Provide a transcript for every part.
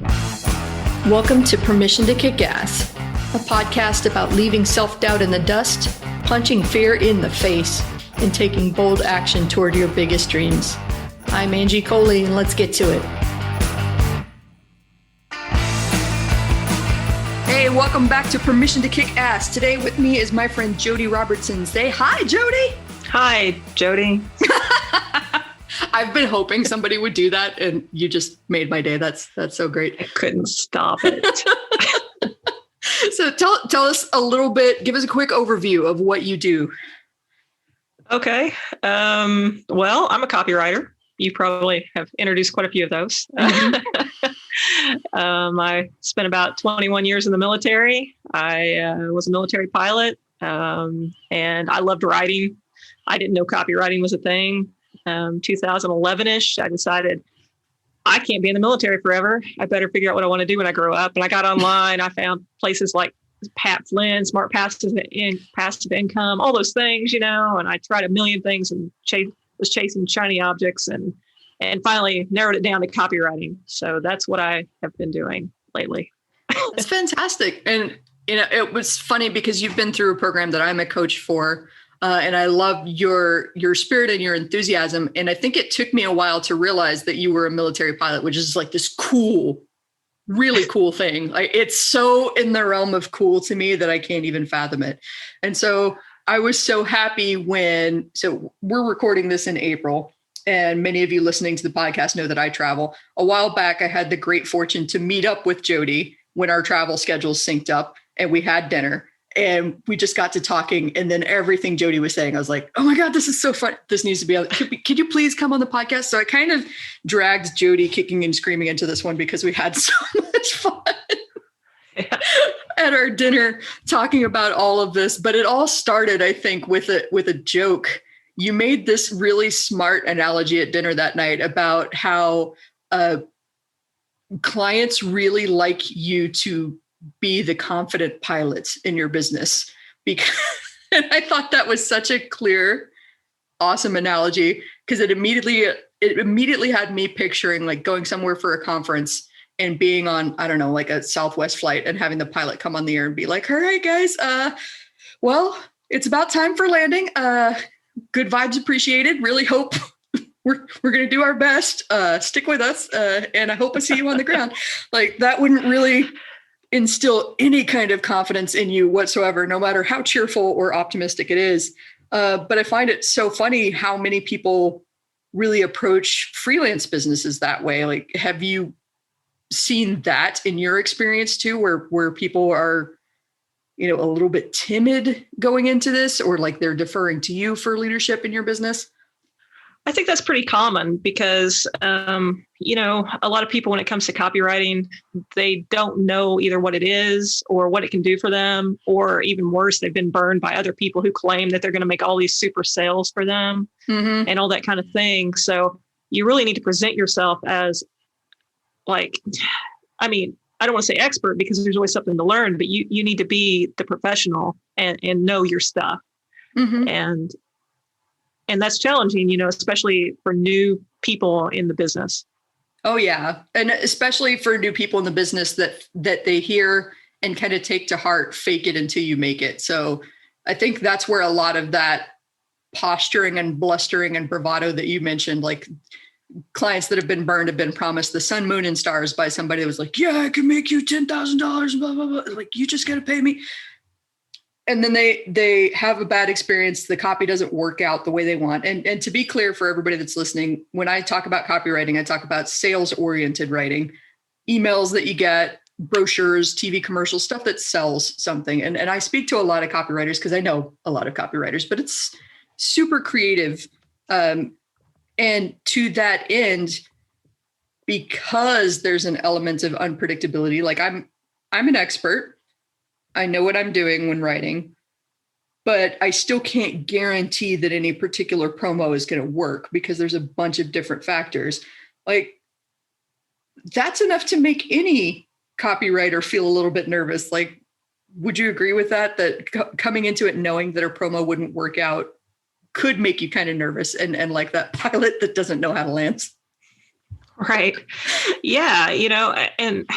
Welcome to Permission to Kick Ass, a podcast about leaving self-doubt in the dust, punching fear in the face, and taking bold action toward your biggest dreams. I'm Angie Coley, and let's get to it. Hey, welcome back to Permission to Kick Ass. Today with me is my friend Jody Robertson. Say hi, Jody. Hi, Jody. I've been hoping somebody would do that, and you just made my day. That's so great. I couldn't stop it. So tell us a little bit, give us a quick overview of what you do. Okay. Well, I'm a copywriter. You probably have introduced quite a few of those. I spent about 21 years in the military. I was a military pilot, and I loved writing. I didn't know copywriting was a thing. 2011-ish, I decided I can't be in the military forever. I better figure out what I want to do when I grow up. And I got online. I found places like Pat Flynn, Smart Passive Income, all those things, and I tried a million things and was chasing shiny objects and finally narrowed it down to copywriting. So that's what I have been doing lately. That's fantastic. And, it was funny because you've been through a program that I'm a coach for. And I love your spirit and your enthusiasm. And I think it took me a while to realize that you were a military pilot, which is like this cool, really cool thing. Like, it's so in the realm of cool to me that I can't even fathom it. And so I was so happy so we're recording this in April, and many of you listening to the podcast know that I travel. A while back, I had the great fortune to meet up with Jody when our travel schedules synced up, and we had dinner. And we just got to talking, and then everything Jody was saying, I was like, oh my God, this is so fun. This needs to be, could you please come on the podcast? So I kind of dragged Jody kicking and screaming into this one because we had so much fun at our dinner talking about all of this. But it all started, I think, with a joke. You made this really smart analogy at dinner that night about how clients really like you to be the confident pilot in your business, and I thought that was such a clear, awesome analogy, because it immediately had me picturing like going somewhere for a conference and being on, I don't know, like a Southwest flight and having the pilot come on the air and be like, all right, guys, well, it's about time for landing. Good vibes appreciated. Really hope we're going to do our best. Stick with us. And I hope I see you on the ground. Like, that wouldn't really instill any kind of confidence in you whatsoever, no matter how cheerful or optimistic it is. But I find it so funny how many people really approach freelance businesses that way. Like, have you seen that in your experience too, where people are, a little bit timid going into this, or like they're deferring to you for leadership in your business? I think that's pretty common because, a lot of people, when it comes to copywriting, they don't know either what it is or what it can do for them, or even worse, they've been burned by other people who claim that they're going to make all these super sales for them and all that kind of thing. So you really need to present yourself as like, I don't want to say expert because there's always something to learn, but you need to be the professional and know your stuff. And that's challenging, especially for new people in the business. Oh, yeah. And especially for new people in the business that they hear and kind of take to heart, fake it until you make it. So I think that's where a lot of that posturing and blustering and bravado that you mentioned, like clients that have been burned have been promised the sun, moon, and stars by somebody that was like, yeah, I can make you $10,000, blah, blah, blah. Like, you just got to pay me. And then they have a bad experience. The copy doesn't work out the way they want. And to be clear for everybody that's listening, when I talk about copywriting, I talk about sales-oriented writing, emails that you get, brochures, TV commercials, stuff that sells something. And I speak to a lot of copywriters because I know a lot of copywriters, but it's super creative. And to that end, because there's an element of unpredictability, like I'm an expert. I know what I'm doing when writing, but I still can't guarantee that any particular promo is going to work because there's a bunch of different factors. Like, that's enough to make any copywriter feel a little bit nervous. Like, would you agree with that? That coming into it knowing that a promo wouldn't work out could make you kind of nervous and like that pilot that doesn't know how to land? Right. Yeah. And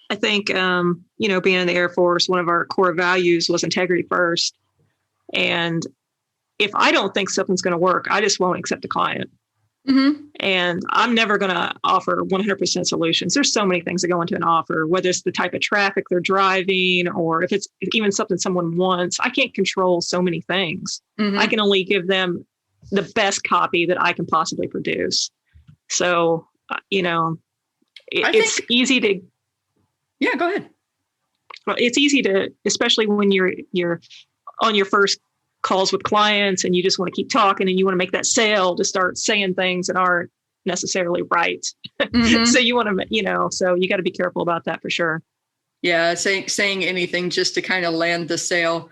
I think, being in the Air Force, one of our core values was integrity first. And if I don't think something's going to work, I just won't accept the client. Mm-hmm. And I'm never going to offer 100% solutions. There's so many things that go into an offer, whether it's the type of traffic they're driving or if it's even something someone wants. I can't control so many things. Mm-hmm. I can only give them the best copy that I can possibly produce. So, it's easy to. Yeah, go ahead. Well, it's easy to, especially when you're on your first calls with clients and you just want to keep talking and you want to make that sale, to start saying things that aren't necessarily right. Mm-hmm. So you want to, so you got to be careful about that for sure. Yeah. Saying anything just to kind of land the sale.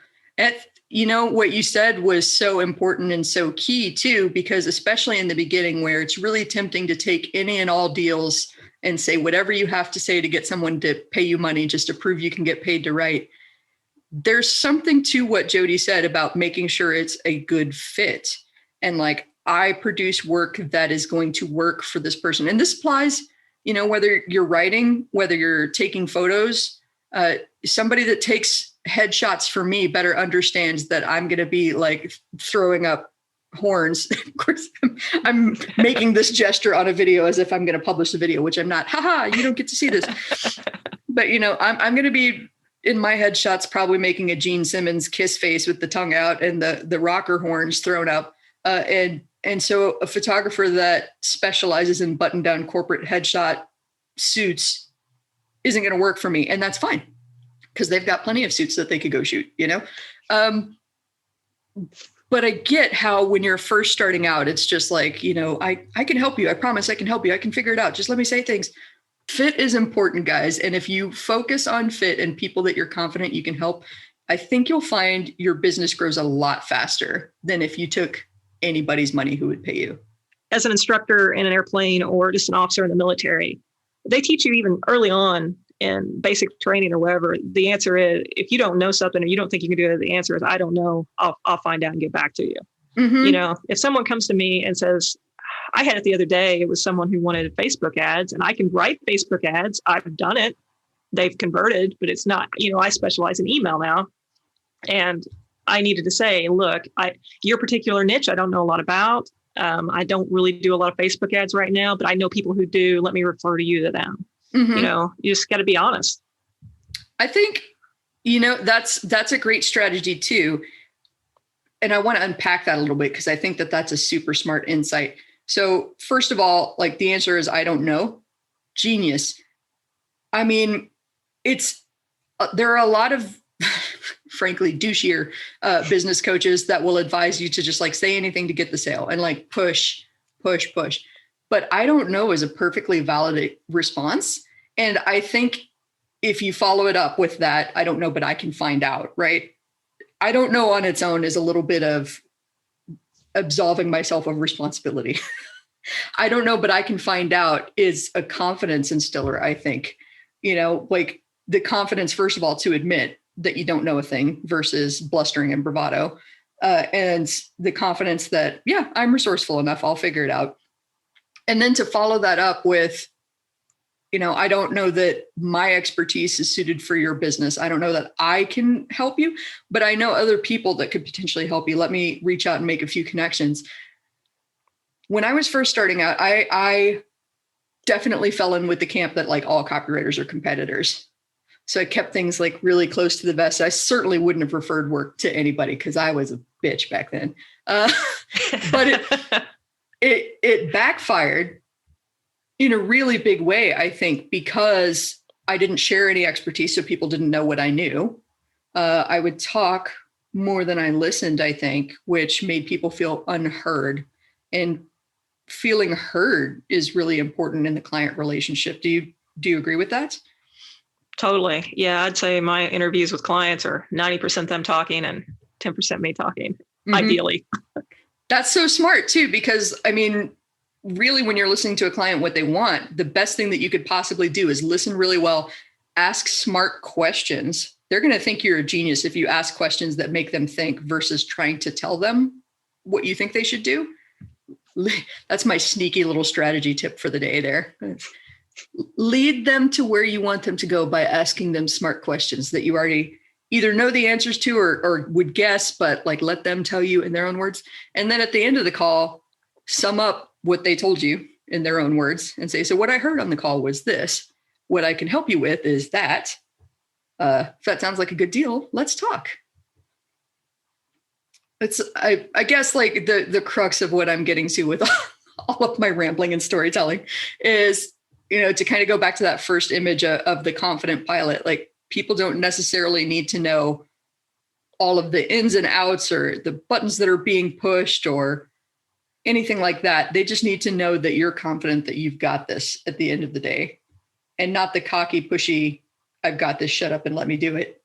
What you said was so important and so key too, because especially in the beginning where it's really tempting to take any and all deals and say whatever you have to say to get someone to pay you money just to prove you can get paid to write. There's something to what Jody said about making sure it's a good fit. And like, I produce work that is going to work for this person. And this applies, whether you're writing, whether you're taking photos, somebody that takes headshots for me better understands that I'm going to be like throwing up horns. Of course, I'm making this gesture on a video as if I'm going to publish the video, which I'm not. Haha, you don't get to see this. But, I'm going to be in my headshots probably making a Gene Simmons kiss face with the tongue out and the rocker horns thrown up. And so a photographer that specializes in button down corporate headshot suits isn't going to work for me. And that's fine because they've got plenty of suits that they could go shoot, But I get how when you're first starting out, it's just like, I can help you. I promise I can help you. I can figure it out. Just let me say things. Fit is important, guys. And if you focus on fit and people that you're confident you can help, I think you'll find your business grows a lot faster than if you took anybody's money who would pay you. As an instructor in an airplane or just an officer in the military, they teach you even early on in basic training or whatever. The answer is, if you don't know something or you don't think you can do it, the answer is, I don't know. I'll find out and get back to you. Mm-hmm. If someone comes to me and says, I had it the other day, it was someone who wanted Facebook ads, and I can write Facebook ads. I've done it. They've converted, but it's not, I specialize in email now. And I needed to say, look, your particular niche, I don't know a lot about. I don't really do a lot of Facebook ads right now, but I know people who do. Let me refer to you to them. Mm-hmm. You just got to be honest. I think, that's a great strategy too. And I want to unpack that a little bit because I think that that's a super smart insight. So first of all, like the answer is, I don't know. Genius. I mean, there are a lot of, frankly, douchier business coaches that will advise you to just like say anything to get the sale and like push. But I don't know is a perfectly valid response. And I think if you follow it up with that, I don't know, but I can find out, right? I don't know on its own is a little bit of absolving myself of responsibility. I don't know, but I can find out is a confidence instiller, I think. Like the confidence, first of all, to admit that you don't know a thing versus blustering and bravado. And the confidence that, yeah, I'm resourceful enough, I'll figure it out. And then to follow that up with, I don't know that my expertise is suited for your business. I don't know that I can help you, but I know other people that could potentially help you. Let me reach out and make a few connections. When I was first starting out, I definitely fell in with the camp that like all copywriters are competitors. So I kept things like really close to the vest. I certainly wouldn't have referred work to anybody because I was a bitch back then. But it backfired in a really big way, I think, because I didn't share any expertise, so people didn't know what I knew. I would talk more than I listened, I think, which made people feel unheard. And feeling heard is really important in the client relationship. Do you agree with that? Totally. Yeah, I'd say my interviews with clients are 90% them talking and 10% me talking, ideally. That's so smart too, because I mean, really, when you're listening to a client, what they want, the best thing that you could possibly do is listen really well, ask smart questions. They're going to think you're a genius if you ask questions that make them think versus trying to tell them what you think they should do. That's my sneaky little strategy tip for the day there. Lead them to where you want them to go by asking them smart questions that you already either know the answers to or would guess, but like let them tell you in their own words. And then at the end of the call, sum up what they told you in their own words and say, so what I heard on the call was this. What I can help you with is that. If that sounds like a good deal, let's talk. It's, I guess, like the crux of what I'm getting to with all of my rambling and storytelling is, to kind of go back to that first image of the confident pilot. Like, people don't necessarily need to know all of the ins and outs or the buttons that are being pushed or anything like that. They just need to know that you're confident that you've got this at the end of the day, and not the cocky, pushy, I've got this, shut up and let me do it.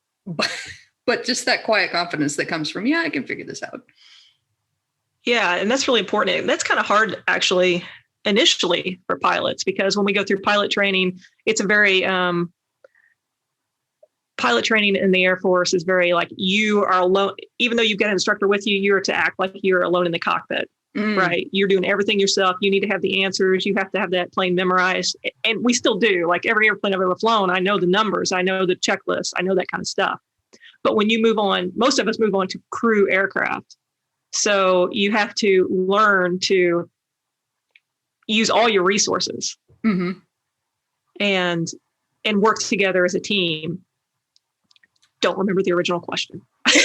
But just that quiet confidence that comes from, yeah, I can figure this out. Yeah. And that's really important. That's kind of hard, actually, initially for pilots, because when we go through pilot training, it's a very, pilot training in the Air Force is very like, you are alone. Even though you've got an instructor with you, you're to act like you're alone in the cockpit, right? You're doing everything yourself. You need to have the answers. You have to have that plane memorized. And we still do. Like, every airplane I've ever flown, I know the numbers. I know the checklist. I know that kind of stuff. But when you move on, most of us move on to crew aircraft. So you have to learn to use all your resources and work together as a team. Don't remember the original question. Hey,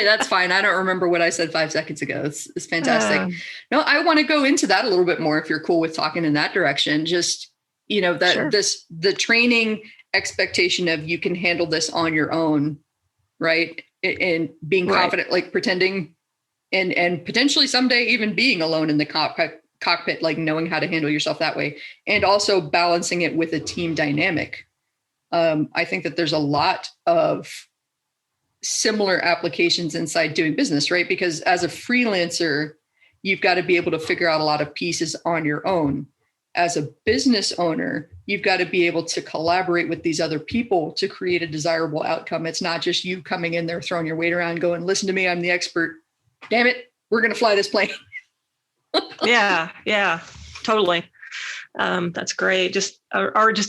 that's fine. I don't remember what I said 5 seconds ago. It's fantastic. No, I want to go into that a little bit more if you're cool with talking in that direction. Just, that Sure. the training expectation of you can handle this on your own, right? And being confident, like pretending and potentially someday even being alone in the cockpit, like knowing how to handle yourself that way, and also balancing it with a team dynamic. I think that there's a lot of similar applications inside doing business, right? Because as a freelancer, you've got to be able to figure out a lot of pieces on your own. As a business owner, you've got to be able to collaborate with these other people to create a desirable outcome. It's not just you coming in there, throwing your weight around, going, listen to me, I'm the expert. Damn it, we're going to fly this plane. Yeah, totally. That's great. Just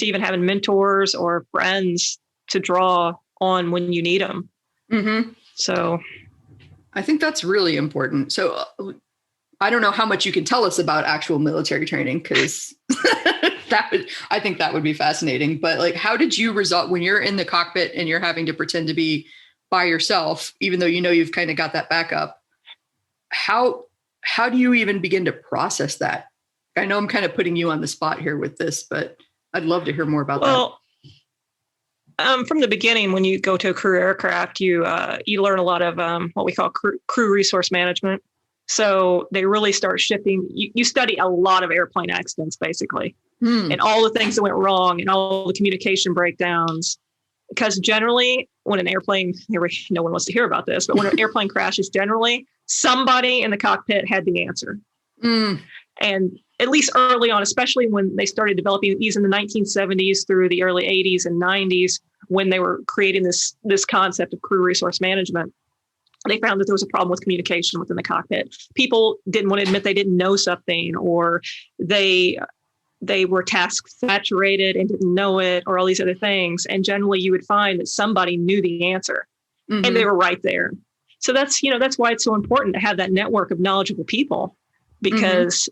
even having mentors or friends to draw on when you need them. So I think that's really important. So I don't know how much you can tell us about actual military training, because I think that would be fascinating. But like, how did you resolve when you're in the cockpit and you're having to pretend to be by yourself, even though you've kind of got that backup? How do you even begin to process that? I know I'm kind of putting you on the spot here with this, but I'd love to hear more about that. From the beginning, when you go to a crew aircraft, you learn a lot of what we call crew resource management. So they really start shifting. You study a lot of airplane accidents, basically, and all the things that went wrong and all the communication breakdowns. Because generally, when an airplane, no one wants to hear about this, but when an airplane crashes, generally somebody in the cockpit had the answer. And at least early on, especially when they started developing these in the 1970s through the early 80s and 90s, when they were creating this concept of crew resource management, they found that there was a problem with communication within the cockpit. People didn't want to admit they didn't know something, or they were task saturated and didn't know it, or all these other things. And generally you would find that somebody knew the answer and they were right there. So that's why it's so important to have that network of knowledgeable people, because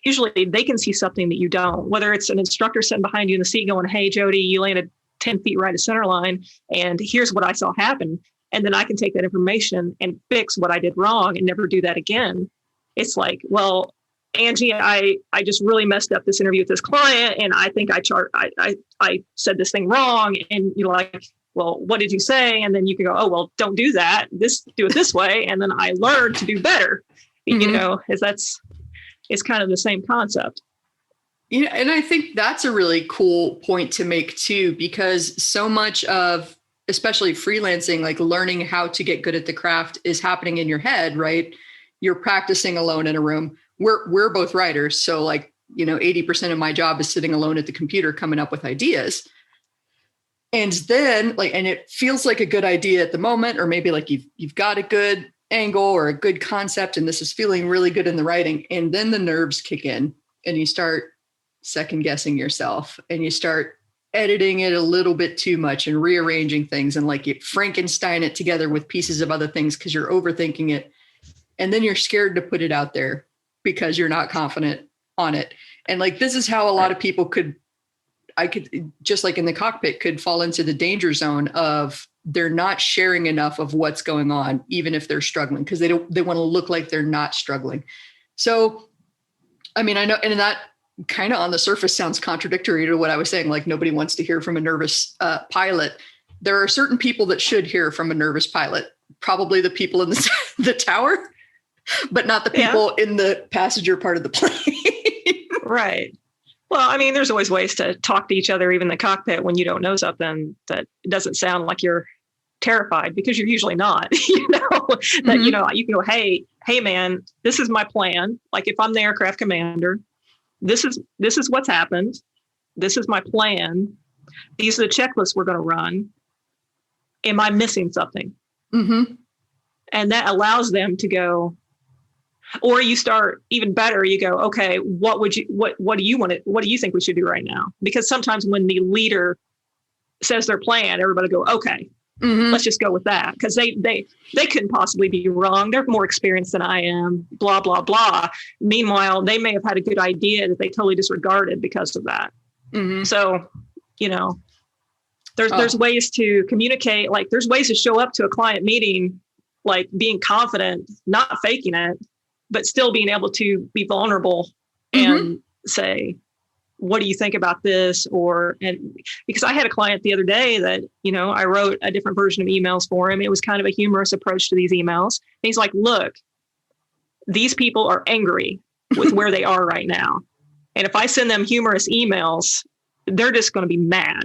usually they can see something that you don't, whether it's an instructor sitting behind you in the seat going, hey, Jody, you landed 10 feet right of center line, and here's what I saw happen. And then I can take that information and fix what I did wrong and never do that again. It's like, well, Angie, I just really messed up this interview with this client, and I think I said this thing wrong. And you're like, well, what did you say? And then you can go, oh, well, don't do that. Do it this way. And then I learned to do better, it's kind of the same concept. Yeah. And I think that's a really cool point to make too, because so much of, especially freelancing, like learning how to get good at the craft is happening in your head, right? You're practicing alone in a room. We're both writers. So 80% of my job is sitting alone at the computer coming up with ideas. And then and it feels like a good idea at the moment, or maybe like you've got it good. angle or a good concept, and this is feeling really good in the writing. And then the nerves kick in and you start second guessing yourself and you start editing it a little bit too much and rearranging things and like you Frankenstein it together with pieces of other things because you're overthinking it. And then you're scared to put it out there because you're not confident on it. And like, this is how a lot of people could, just like in the cockpit, could fall into the danger zone of they're not sharing enough of what's going on, even if they're struggling, because they want to look like they're not struggling. So, I mean, I know, and that kind of on the surface sounds contradictory to what I was saying. Like nobody wants to hear from a nervous pilot. There are certain people that should hear from a nervous pilot, probably the people in the tower, but not the people in the passenger part of the plane. Right. Well, I mean, there's always ways to talk to each other, even in the cockpit, when you don't know something that doesn't sound like you're terrified, because you're usually not, that, you can go, hey, man, this is my plan. Like if I'm the aircraft commander, this is what's happened. This is my plan. These are the checklists we're going to run. Am I missing something? Mm-hmm. And that allows them to go, or you start even better. You go, okay, what do you think we should do right now? Because sometimes when the leader says their plan, everybody go, okay, let's just go with that. Because they couldn't possibly be wrong. They're more experienced than I am, blah, blah, blah. Meanwhile, they may have had a good idea that they totally disregarded because of that. Mm-hmm. So, there's ways to communicate. Like there's ways to show up to a client meeting, like being confident, not faking it, but still being able to be vulnerable and say, what do you think about this? And because I had a client the other day that, I wrote a different version of emails for him. It was kind of a humorous approach to these emails. And he's like, look, these people are angry with where they are right now. And if I send them humorous emails, they're just going to be mad.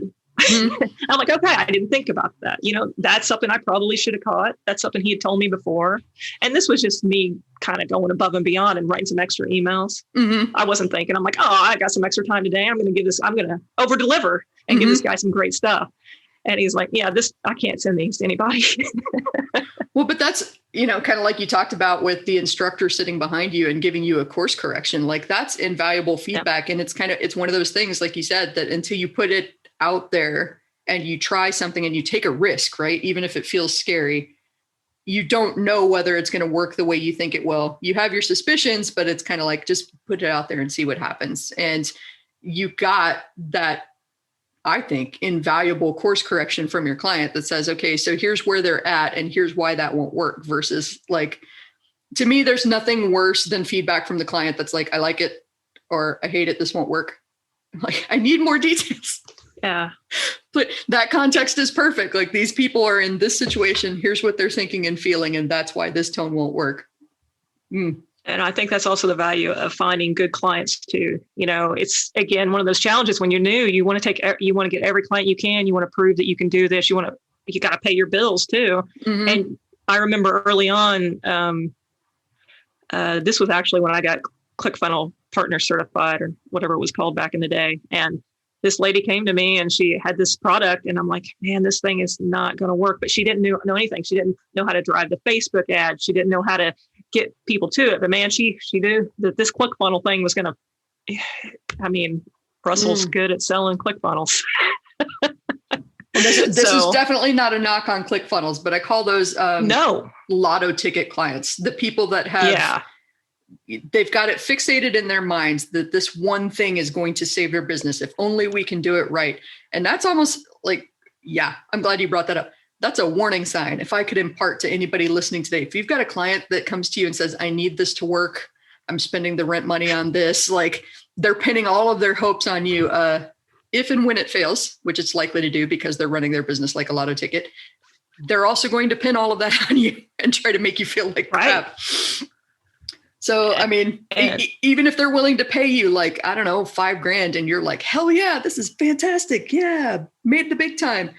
I'm like, okay, I didn't think about that. That's something I probably should have caught. That's something he had told me before. And this was just me kind of going above and beyond and writing some extra emails. I wasn't thinking, I'm like, I got some extra time today. I'm going to over deliver and give this guy some great stuff. And he's like, yeah, I can't send these to anybody. Well, but that's, kind of like you talked about with the instructor sitting behind you and giving you a course correction. Like that's invaluable feedback. Yep. And it's one of those things, like you said, that until you put it out there and you try something and you take a risk, right? Even if it feels scary, you don't know whether it's going to work the way you think it will. You have your suspicions, but it's kind of like, just put it out there and see what happens. And you got that, I think, invaluable course correction from your client that says, okay, so here's where they're at and here's why that won't work, versus like, to me, there's nothing worse than feedback from the client that's like, I like it or I hate it, this won't work. I'm like, I need more details. Yeah. But that context is perfect. Like these people are in this situation. Here's what they're thinking and feeling. And that's why this tone won't work. And I think that's also the value of finding good clients too. It's again, one of those challenges when you're new, you want to get every client you can, you want to prove that you can do this. You got to pay your bills too. Mm-hmm. And I remember early on, this was actually when I got ClickFunnels Partner Certified or whatever it was called back in the day. And this lady came to me and she had this product and I'm like, man, this thing is not going to work. But she didn't know anything. She didn't know how to drive the Facebook ad. She didn't know how to get people to it. But man, she knew that this ClickFunnels thing was going to, Russell's good at selling ClickFunnels. This is definitely not a knock on ClickFunnels, but I call those Lotto Ticket clients, the people that have, they've got it fixated in their minds that this one thing is going to save their business. If only we can do it right. And that's almost like, I'm glad you brought that up. That's a warning sign. If I could impart to anybody listening today, if you've got a client that comes to you and says, I need this to work, I'm spending the rent money on this, like they're pinning all of their hopes on you. If and when it fails, which it's likely to do because they're running their business like a Lotto Ticket, they're also going to pin all of that on you and try to make you feel like crap. So, even if they're willing to pay you like, I don't know, $5,000 and you're like, hell yeah, this is fantastic. Yeah. Made the big time.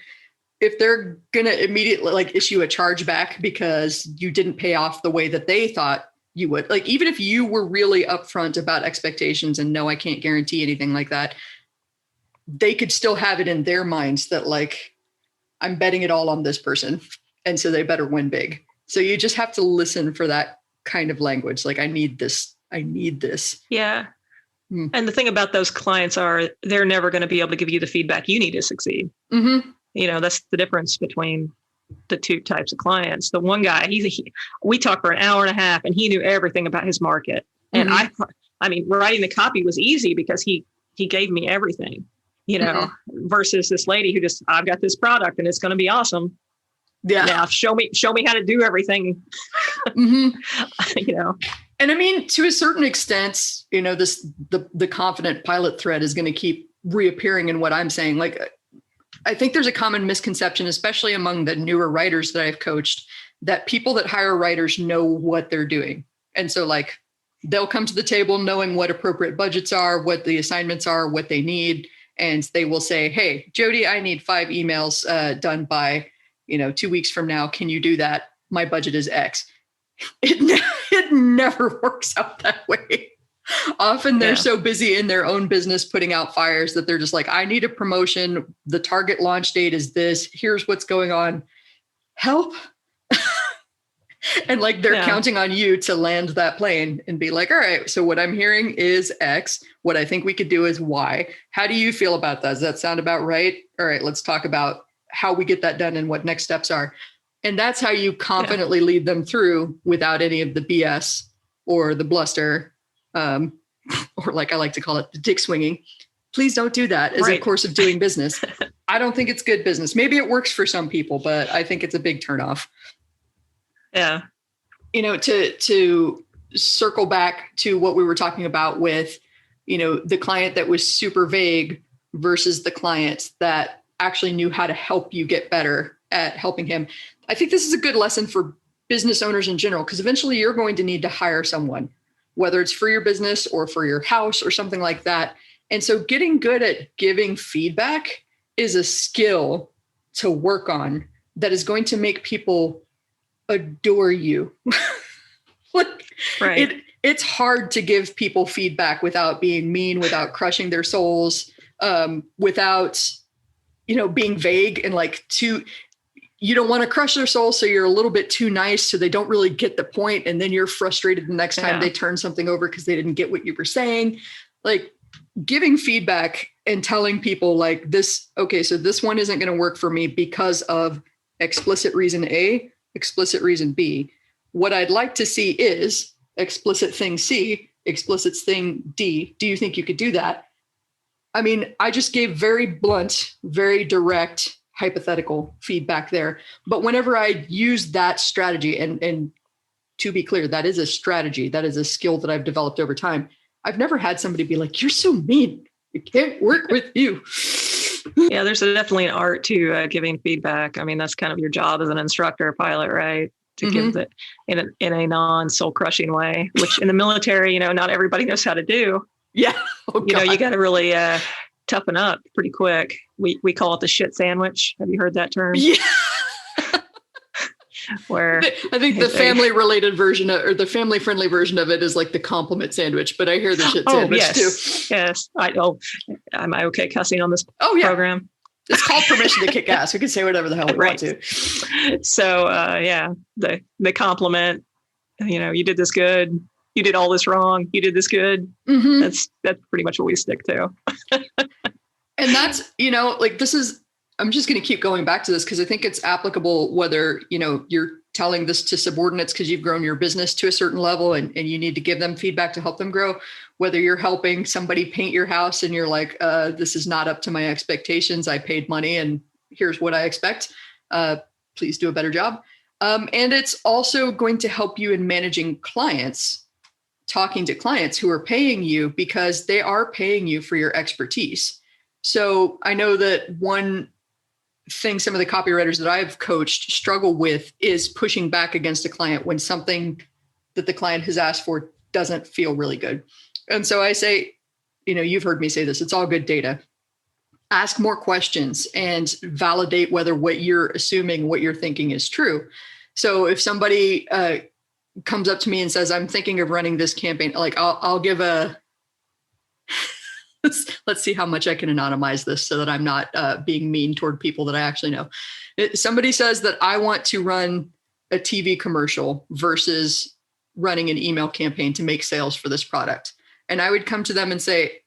If they're going to immediately like issue a charge back because you didn't pay off the way that they thought you would, like, even if you were really upfront about expectations and no, I can't guarantee anything like that, they could still have it in their minds that like, I'm betting it all on this person. And so they better win big. So you just have to listen for that kind of language. Like, I need this. I need this. Yeah. Mm. And the thing about those clients are they're never going to be able to give you the feedback you need to succeed. Mm-hmm. That's the difference between the two types of clients. The one guy, we talked for an hour and a half and he knew everything about his market. And I mean, writing the copy was easy because he gave me everything, versus this lady who just, I've got this product and it's going to be awesome. Yeah. Now show me how to do everything. And I mean, to a certain extent, the confident pilot thread is going to keep reappearing in what I'm saying. Like, I think there's a common misconception, especially among the newer writers that I've coached, that people that hire writers know what they're doing. And so like, they'll come to the table knowing what appropriate budgets are, what the assignments are, what they need. And they will say, hey, Jody, I need 5 emails done by, 2 weeks from now. Can you do that? My budget is X. It never works out that way. Often they're so busy in their own business putting out fires that they're just like, I need a promotion. The target launch date is this. Here's what's going on. Help. And like, they're counting on you to land that plane and be like, all right, so what I'm hearing is X. What I think we could do is Y. How do you feel about that? Does that sound about right? All right, let's talk about how we get that done and what next steps are. And that's how you confidently lead them through without any of the BS or the bluster, or like I like to call it, the dick swinging. Please don't do that as a course of doing business. I don't think it's good business. Maybe it works for some people, but I think it's a big turnoff. Yeah. To circle back to what we were talking about with, the client that was super vague versus the client that actually knew how to help you get better at helping him. I think this is a good lesson for business owners in general, because eventually you're going to need to hire someone, whether it's for your business or for your house or something like that. And so getting good at giving feedback is a skill to work on that is going to make people adore you. It's hard to give people feedback without being mean, without crushing their souls, without, being vague and like you don't want to crush their soul. So you're a little bit too nice. So they don't really get the point. And then you're frustrated the next time they turn something over because they didn't get what you were saying. Like, giving feedback and telling people like this, okay, so this one isn't going to work for me because of explicit reason A, explicit reason B. What I'd like to see is explicit thing C, explicit thing D. Do you think you could do that? I mean, I just gave very blunt, very direct, hypothetical feedback there. But whenever I use that strategy, and to be clear, that is a strategy, that is a skill that I've developed over time. I've never had somebody be like, you're so mean, I can't work with you. Yeah, there's definitely an art to giving feedback. I mean, that's kind of your job as an instructor pilot, right? To give it in a non-soul crushing way, which in the military, not everybody knows how to do. Yeah. You got to really toughen up pretty quick. We call it the shit sandwich. Have you heard that term? Yeah. Where I think the family related version or the family friendly version of it is like the compliment sandwich, but I hear the shit sandwich too. Yes. Am I okay cussing on this program? It's called permission to kick ass. We can say whatever the hell we want to. So the compliment, you did this good. You did all this wrong. You did this good. Mm-hmm. That's pretty much what we stick to. And that's, I'm just going to keep going back to this because I think it's applicable whether, you're telling this to subordinates because you've grown your business to a certain level and you need to give them feedback to help them grow, whether you're helping somebody paint your house and you're like, this is not up to my expectations. I paid money and here's what I expect. Please do a better job. And it's also going to help you in managing clients, talking to clients who are paying you because they are paying you for your expertise. So I know that one thing some of the copywriters that I've coached struggle with is pushing back against a client when something that the client has asked for doesn't feel really good. And so I say, you've heard me say this, it's all good data. Ask more questions and validate whether what you're assuming, what you're thinking is true. So if somebody comes up to me and says, I'm thinking of running this campaign, like I'll give let's see how much I can anonymize this so that I'm not being mean toward people that I actually know. Somebody says that I want to run a TV commercial versus running an email campaign to make sales for this product? And I would come to them and say,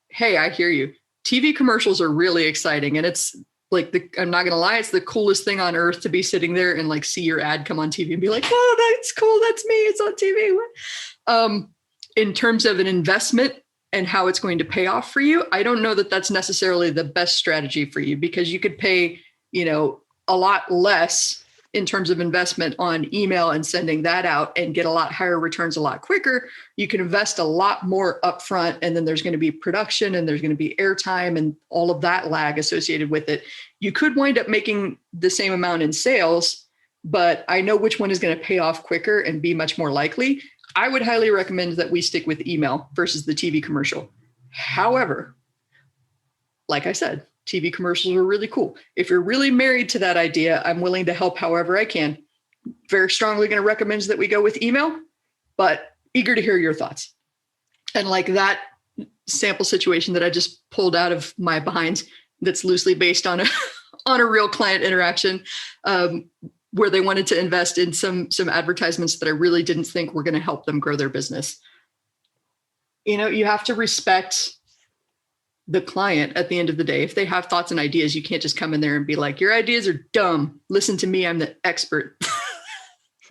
hey, I hear you. TV commercials are really exciting. And it's like, I'm not going to lie, it's the coolest thing on earth to be sitting there and like see your ad come on TV and be like, oh, that's cool. That's me. It's on TV. In terms of an investment and how it's going to pay off for you, I don't know that that's necessarily the best strategy for you, because you could pay, a lot less in terms of investment on email and sending that out and get a lot higher returns a lot quicker. You can invest a lot more upfront, and then there's going to be production and there's going to be airtime and all of that lag associated with it. You could wind up making the same amount in sales, but I know which one is going to pay off quicker and be much more likely. I would highly recommend that we stick with email versus the TV commercial. However, like I said, TV commercials are really cool. If you're really married to that idea, I'm willing to help however I can. Very strongly going to recommend that we go with email, but eager to hear your thoughts. And like that sample situation that I just pulled out of my behind, that's loosely based on a real client interaction, where they wanted to invest in some advertisements that I really didn't think were going to help them grow their business. You have to respect the client at the end of the day. If they have thoughts and ideas, you can't just come in there and be like, your ideas are dumb. Listen to me. I'm the expert.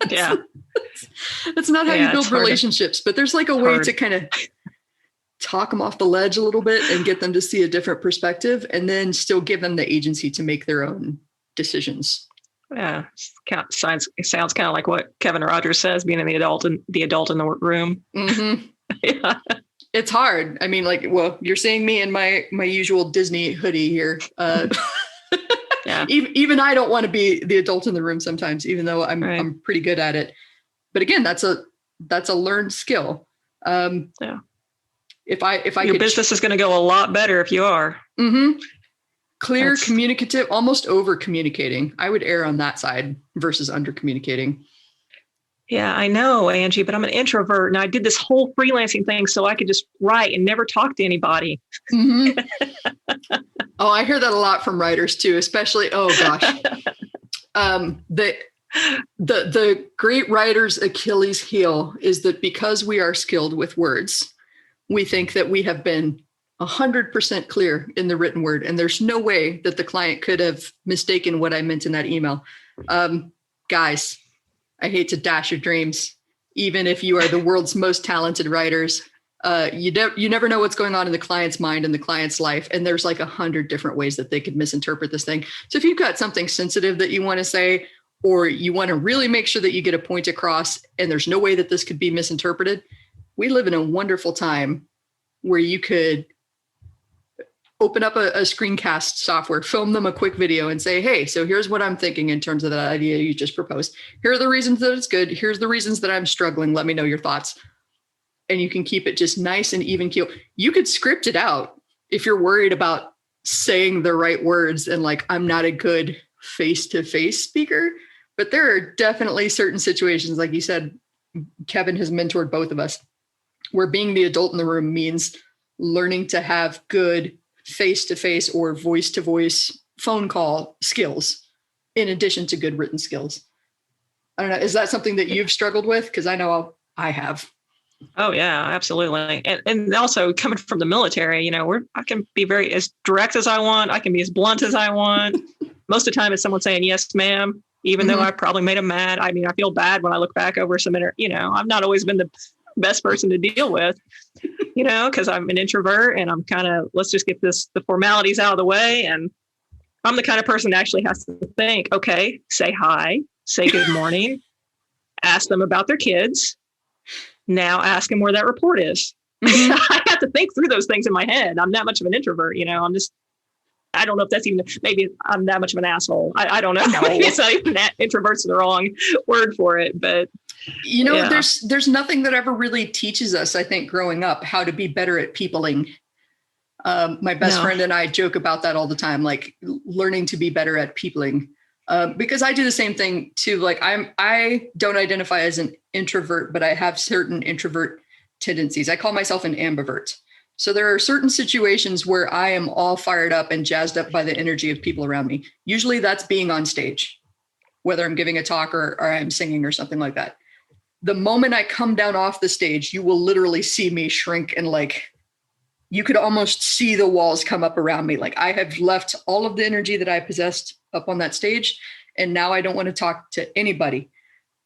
That's not how you build relationships, but there's like a way to kind of talk them off the ledge a little bit and get them to see a different perspective, and then still give them the agency to make their own decisions. Yeah. It sounds kind of like what Kevin Rogers says, being the adult in the room. Mm-hmm. Yeah. It's hard. I mean, like, well, you're seeing me in my usual Disney hoodie here. Yeah. Even I don't want to be the adult in the room sometimes, even though I'm pretty good at it. But again, that's a learned skill. Yeah. If your business is going to go a lot better if you are. Mm-hmm. Clear, communicative, almost over communicating. I would err on that side versus under communicating. Yeah, I know, Angie, but I'm an introvert, and I did this whole freelancing thing so I could just write and never talk to anybody. Mm-hmm. Oh, I hear that a lot from writers too, especially, oh gosh. The great writer's Achilles heel is that because we are skilled with words, we think that we have been 100% clear in the written word, and there's no way that the client could have mistaken what I meant in that email. Guys, I hate to dash your dreams. Even if you are the world's most talented writers, you never know what's going on in the client's mind and the client's life. And there's like 100 different ways that they could misinterpret this thing. So if you've got something sensitive that you want to say, or you want to really make sure that you get a point across, and there's no way that this could be misinterpreted, we live in a wonderful time where you could open up a screencast software, film them a quick video and say, hey, so here's what I'm thinking in terms of that idea you just proposed. Here are the reasons that it's good. Here's the reasons that I'm struggling. Let me know your thoughts. And you can keep it just nice and even keel. You could script it out if you're worried about saying the right words and like, I'm not a good face-to-face speaker. But there are definitely certain situations, like you said, Kevin has mentored both of us, where being the adult in the room means learning to have good face-to-face or voice-to-voice phone call skills in addition to good written skills. I don't know. Is that something that you've struggled with? Because I know I have. Oh yeah, absolutely. And also coming from the military, I can be very as direct as I want. I can be as blunt as I want. Most of the time it's someone saying, yes, ma'am, even though I probably made them mad. I mean, I feel bad when I look back over some, I've not always been the best person to deal with, because I'm an introvert and I'm kind of, let's just get the formalities out of the way. And I'm the kind of person that actually has to think, okay, say hi, say good morning, ask them about their kids. Now ask them where that report is. Mm-hmm. I have to think through those things in my head. I'm that much of an introvert, I don't know if that's even, maybe I'm that much of an asshole. I don't know. It's not even that. Introvert's the wrong word for it, but there's nothing that ever really teaches us, I think, growing up, how to be better at peopling. My best friend and I joke about that all the time, like learning to be better at peopling. Because I do the same thing too. Like I don't identify as an introvert, but I have certain introvert tendencies. I call myself an ambivert. So there are certain situations where I am all fired up and jazzed up by the energy of people around me. Usually that's being on stage. whether I'm giving a talk or I'm singing or something like that. The moment I come down off the stage, you will literally see me shrink and like, you could almost see the walls come up around me. Like I have left all of the energy that I possessed up on that stage. And now I don't want to talk to anybody.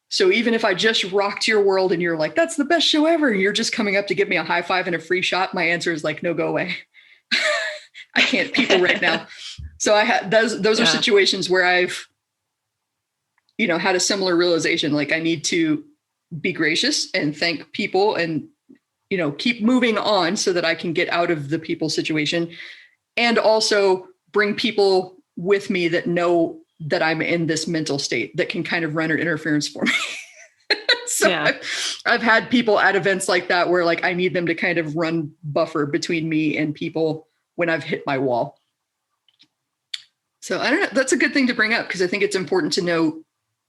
So even if I just rocked your world and you're like, that's the best show ever, and you're just coming up to give me a high five and a free shot, my answer is like, no, go away. I can't people right now. So I had those are situations where I've, had a similar realization. Like I need to be gracious and thank people and, keep moving on so that I can get out of the people situation, and also bring people with me that know that I'm in this mental state that can kind of run interference for me. So I've had people at events like that where like I need them to kind of run buffer between me and people when I've hit my wall. So I don't know. That's a good thing to bring up because I think it's important to know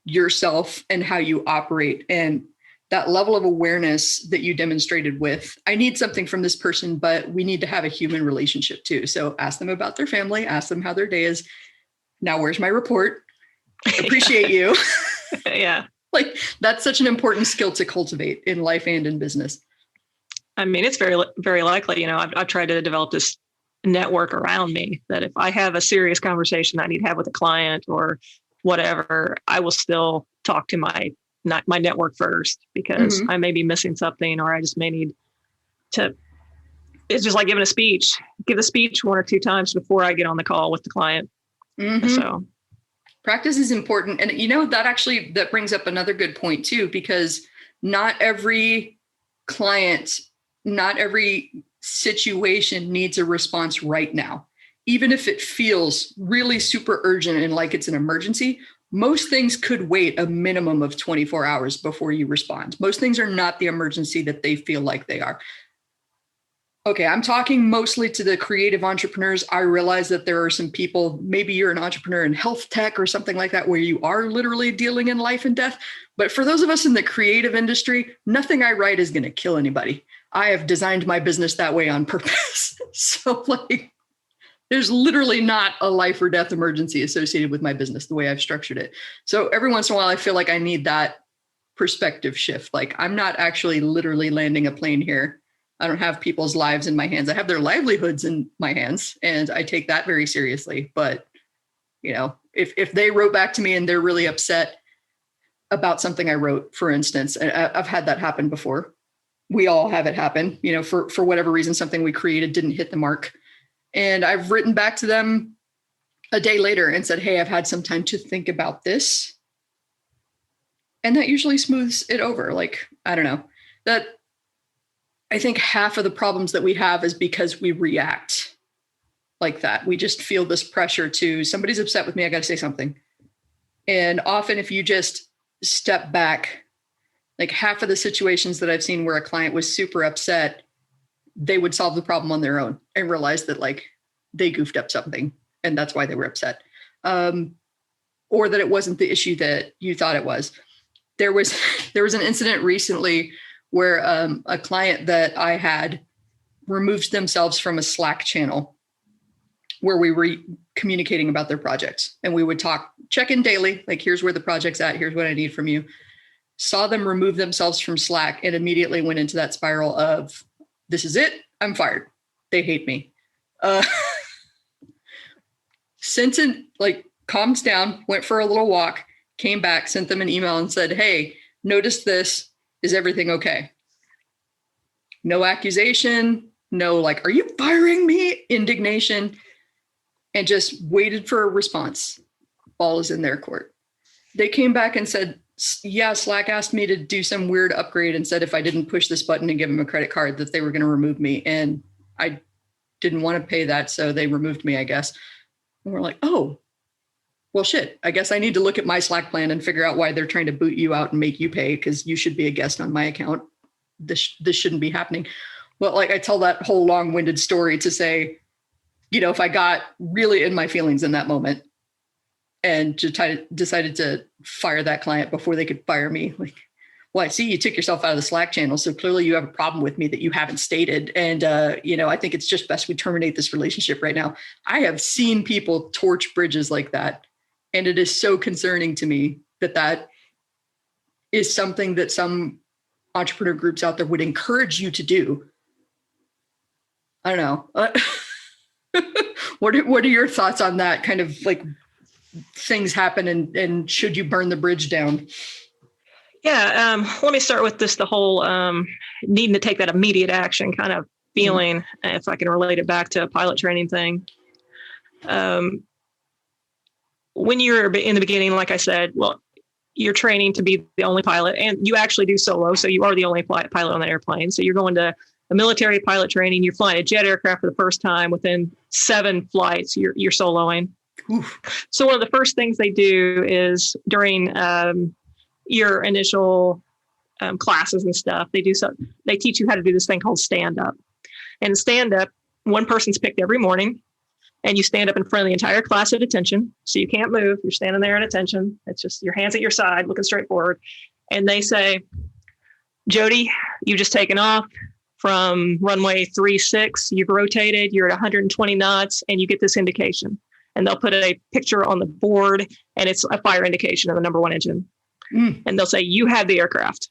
yourself and how you operate, and that level of awareness that you demonstrated with, I need something from this person, but we need to have a human relationship too. So ask them about their family, ask them how their day is. Now, where's my report? Appreciate you. Yeah. Like that's such an important skill to cultivate in life and in business. I mean, it's very, very likely, I've tried to develop this network around me that if I have a serious conversation I need to have with a client or whatever, I will still talk to my network first because I may be missing something, or I just may need to. It's just like giving a speech. Give a speech 1 or 2 times before I get on the call with the client. So practice is important. And that brings up another good point too, because not every client, not every situation needs a response right now. Even if it feels really super urgent and like it's an emergency, most things could wait a minimum of 24 hours before you respond. Most things are not the emergency that they feel like they are. Okay, I'm talking mostly to the creative entrepreneurs. I realize that there are some people, maybe you're an entrepreneur in health tech or something like that, where you are literally dealing in life and death. But for those of us in the creative industry, nothing I write is going to kill anybody. I have designed my business that way on purpose. So like, there's literally not a life or death emergency associated with my business the way I've structured it. So every once in a while, I feel like I need that perspective shift. Like I'm not actually literally landing a plane here. I don't have people's lives in my hands. I have their livelihoods in my hands, and I take that very seriously. But, if they wrote back to me and they're really upset about something I wrote, for instance, and I've had that happen before. We all have it happen, for whatever reason, something we created didn't hit the mark. And I've written back to them a day later and said, hey, I've had some time to think about this. And that usually smooths it over. Like, I don't know, that I think half of the problems that we have is because we react like that. We just feel this pressure to somebody's upset with me. I got to say something. And often if you just step back, like half of the situations that I've seen where a client was super upset, they would solve the problem on their own and realize that like they goofed up something and that's why they were upset. Or that it wasn't the issue that you thought it was. There was an incident recently where a client that I had removed themselves from a Slack channel where we were communicating about their projects, and we would check in daily, like here's where the project's at, here's what I need from you. Saw them remove themselves from Slack and immediately went into that spiral of, this is it, I'm fired. They hate me. Calmed down, went for a little walk, came back, sent them an email and said, hey, notice this. Is everything okay? No accusation, no like, are you firing me? Indignation, and just waited for a response. Ball is in their court. They came back and said, yeah, Slack asked me to do some weird upgrade and said if I didn't push this button and give them a credit card that they were going to remove me. And I didn't want to pay that, so they removed me, I guess. And we're like, oh, well, shit, I guess I need to look at my Slack plan and figure out why they're trying to boot you out and make you pay because you should be a guest on my account. This shouldn't be happening. Well, like I tell that whole long-winded story to say, if I got really in my feelings in that moment and decided to fire that client before they could fire me, like, well, I see you took yourself out of the Slack channel, so clearly you have a problem with me that you haven't stated. And, I think it's just best we terminate this relationship right now. I have seen people torch bridges like that. And it is so concerning to me that is something that some entrepreneur groups out there would encourage you to do. I don't know. What are your thoughts on that? Kind of like things happen and should you burn the bridge down? Yeah. Let me start with this, the whole needing to take that immediate action kind of feeling, if I can relate it back to a pilot training thing. When you're in the beginning, like I said, well, you're training to be the only pilot, and you actually do solo. So you are the only pilot on that airplane. So you're going to a military pilot training. You're flying a jet aircraft for the first time. Within 7 flights, you're soloing. Oof. So one of the first things they do is during your initial classes and stuff, they teach you how to do this thing called stand up. And stand up, one person's picked every morning, and you stand up in front of the entire class at attention. So you can't move. You're standing there at attention. It's just your hands at your side, looking straight forward. And they say, Jody, you've just taken off from runway 36. You've rotated. You're at 120 knots, and you get this indication. And they'll put a picture on the board, and it's a fire indication of the number 1 engine. And they'll say, you have the aircraft.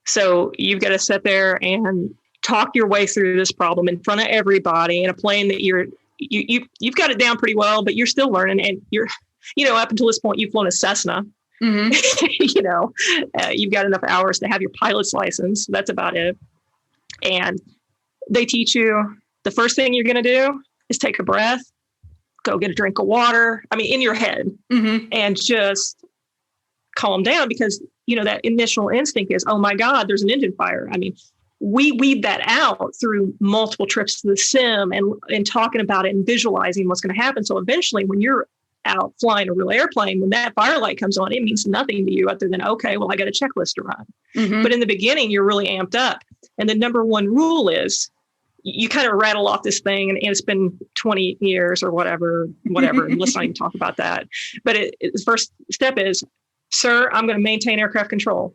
So you've got to sit there and talk your way through this problem in front of everybody in a plane that you've got it down pretty well, but you're still learning. And you're, up until this point, you've flown a Cessna. Mm-hmm. You've got enough hours to have your pilot's license. That's about it. And they teach you the first thing you're going to do is take a breath, go get a drink of water. I mean, in your head, and just calm down, because, that initial instinct is, oh my God, there's an engine fire. I mean, we weed that out through multiple trips to the sim and talking about it and visualizing what's going to happen. So eventually when you're out flying a real airplane, when that fire light comes on, it means nothing to you other than, okay, well, I got a checklist to run. Mm-hmm. But in the beginning, you're really amped up. And the number 1 rule is you kind of rattle off this thing, and it's been 20 years or whatever, and let's not even talk about that. But the first step is, sir, I'm going to maintain aircraft control.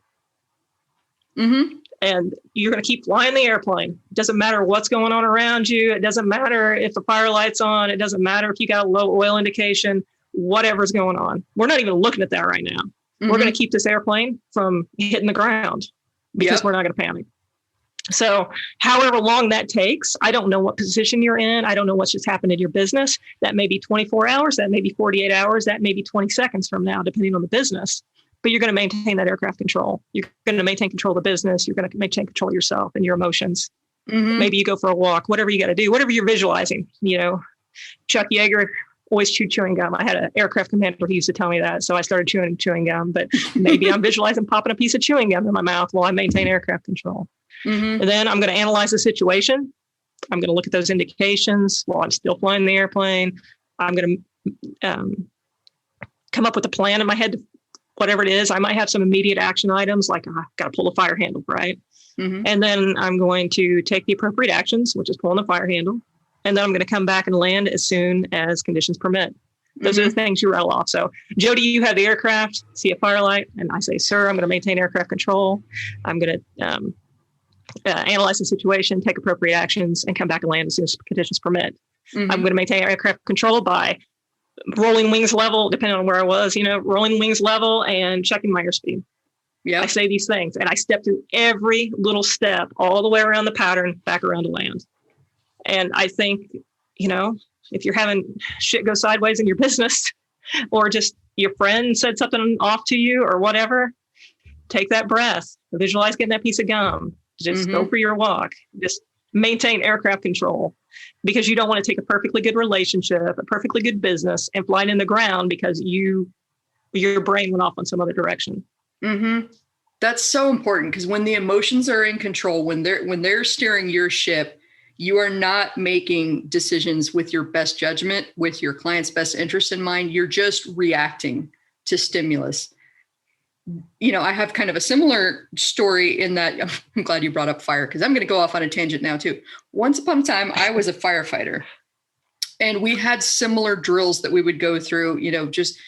Mm-hmm. And you're going to keep flying the airplane. It doesn't matter what's going on around you. It doesn't matter if the fire light's on. It doesn't matter if you got a low oil indication, whatever's going on. We're not even looking at that right now. Mm-hmm. We're going to keep this airplane from hitting the ground because we're not going to panic. So however long that takes, I don't know what position you're in. I don't know what's just happened in your business. That may be 24 hours. That may be 48 hours. That may be 20 seconds from now, depending on the business. But you're going to maintain that aircraft control. You're going to maintain control of the business. You're going to maintain control of yourself and your emotions. Mm-hmm. Maybe you go for a walk, whatever you got to do, whatever you're visualizing. Chuck Yeager always chewed chewing gum. I had an aircraft commander who used to tell me that. So I started chewing gum, but maybe I'm visualizing popping a piece of chewing gum in my mouth while I maintain aircraft control. Mm-hmm. And then I'm going to analyze the situation. I'm going to look at those indications while I'm still flying the airplane. I'm going to come up with a plan in my head, whatever it is. I might have some immediate action items like I've got to pull the fire handle, right? Mm-hmm. And then I'm going to take the appropriate actions, which is pulling the fire handle. And then I'm going to come back and land as soon as conditions permit. Those are the things you rattle off. So, Jody, you have the aircraft, see a fire light, and I say, sir, I'm going to maintain aircraft control. I'm going to analyze the situation, take appropriate actions, and come back and land as soon as conditions permit. Mm-hmm. I'm going to maintain aircraft control by rolling wings level, depending on where I was, rolling wings level and checking my airspeed. Yeah, I say these things, and I step through every little step all the way around the pattern, back around to land. And I think, if you're having shit go sideways in your business, or just your friend said something off to you or whatever, take that breath, visualize getting that piece of gum, just go for your walk, just maintain aircraft control, because you don't want to take a perfectly good relationship, a perfectly good business, and fly it in the ground because your brain went off on some other direction. Mm-hmm. That's so important, because when the emotions are in control, when they're steering your ship, you are not making decisions with your best judgment, with your client's best interest in mind. You're just reacting to stimulus. I have kind of a similar story in that. I'm glad you brought up fire, because I'm going to go off on a tangent now too. Once upon a time, I was a firefighter, and we had similar drills that we would go through, just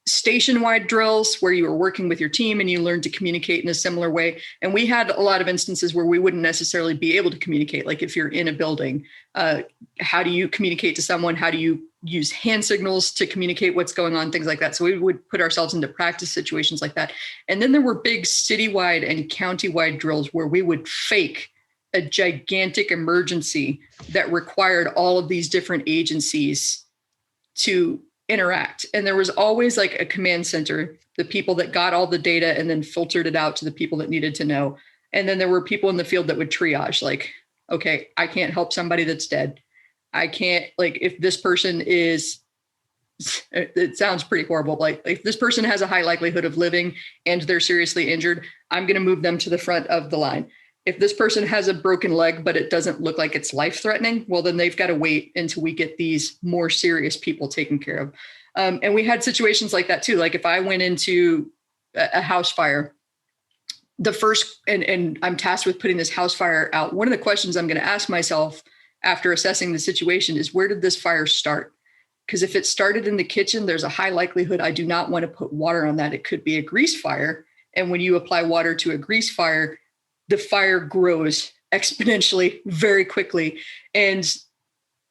station-wide drills where you were working with your team and you learned to communicate in a similar way. And we had a lot of instances where we wouldn't necessarily be able to communicate. Like if you're in a building, how do you communicate to someone? How do you use hand signals to communicate what's going on? Things like that. So we would put ourselves into practice situations like that. And then there were big citywide and countywide drills where we would fake a gigantic emergency that required all of these different agencies to interact. And there was always like a command center, the people that got all the data and then filtered it out to the people that needed to know. And then there were people in the field that would triage, like, okay, I can't help somebody that's dead. I can't, like, if this person is, it sounds pretty horrible. Like if this person has a high likelihood of living and they're seriously injured, I'm going to move them to the front of the line. If this person has a broken leg, but it doesn't look like it's life-threatening, well, then they've got to wait until we get these more serious people taken care of. And we had situations like that too. Like if I went into a house fire, the first, and I'm tasked with putting this house fire out, one of the questions I'm going to ask myself after assessing the situation is, where did this fire start? Because if it started in the kitchen, there's a high likelihood I do not want to put water on that. It could be a grease fire. And when you apply water to a grease fire, the fire grows exponentially very quickly. And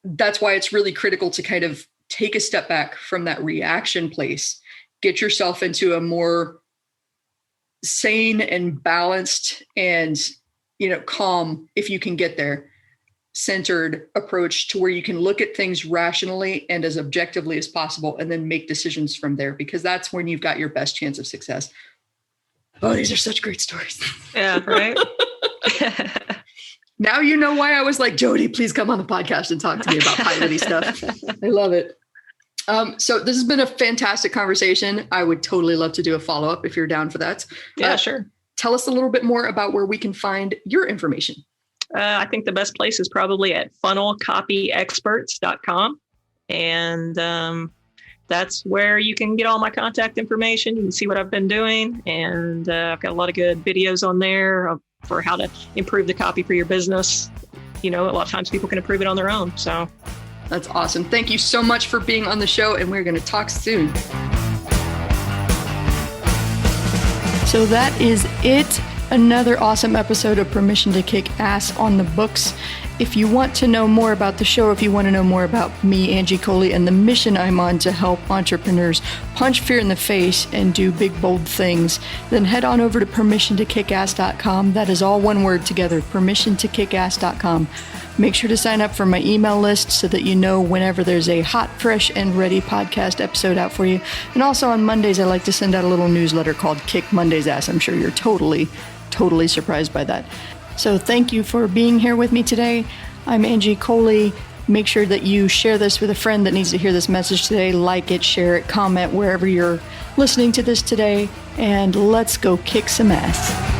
that's why it's really critical to kind of take a step back from that reaction place, get yourself into a more sane and balanced and, calm, if you can get there, centered approach to where you can look at things rationally and as objectively as possible, and then make decisions from there, because that's when you've got your best chance of success. Oh, these are such great stories. Yeah, right. Now you know why I was like, Jody, please come on the podcast and talk to me about piloty stuff. I love it. So this has been a fantastic conversation. I would totally love to do a follow-up if you're down for that. Yeah, sure. Tell us a little bit more about where we can find your information. I think the best place is probably at funnelcopyexperts.com. And that's where you can get all my contact information. You can see what I've been doing. And I've got a lot of good videos on there for how to improve the copy for your business. A lot of times people can improve it on their own. So that's awesome. Thank you so much for being on the show, and we're going to talk soon. So that is it. Another awesome episode of Permission to Kick Ass on the books. If you want to know more about the show, if you want to know more about me, Angie Coley, and the mission I'm on to help entrepreneurs punch fear in the face and do big, bold things, then head on over to permissiontokickass.com. That is all one word together, permissiontokickass.com. Make sure to sign up for my email list so that you know whenever there's a hot, fresh, and ready podcast episode out for you. And also on Mondays, I like to send out a little newsletter called Kick Monday's Ass. I'm sure you're totally surprised by that. So thank you for being here with me today. I'm Angie Coley. Make sure that you share this with a friend that needs to hear this message today. Like it, share it, comment wherever you're listening to this today, and let's go kick some ass.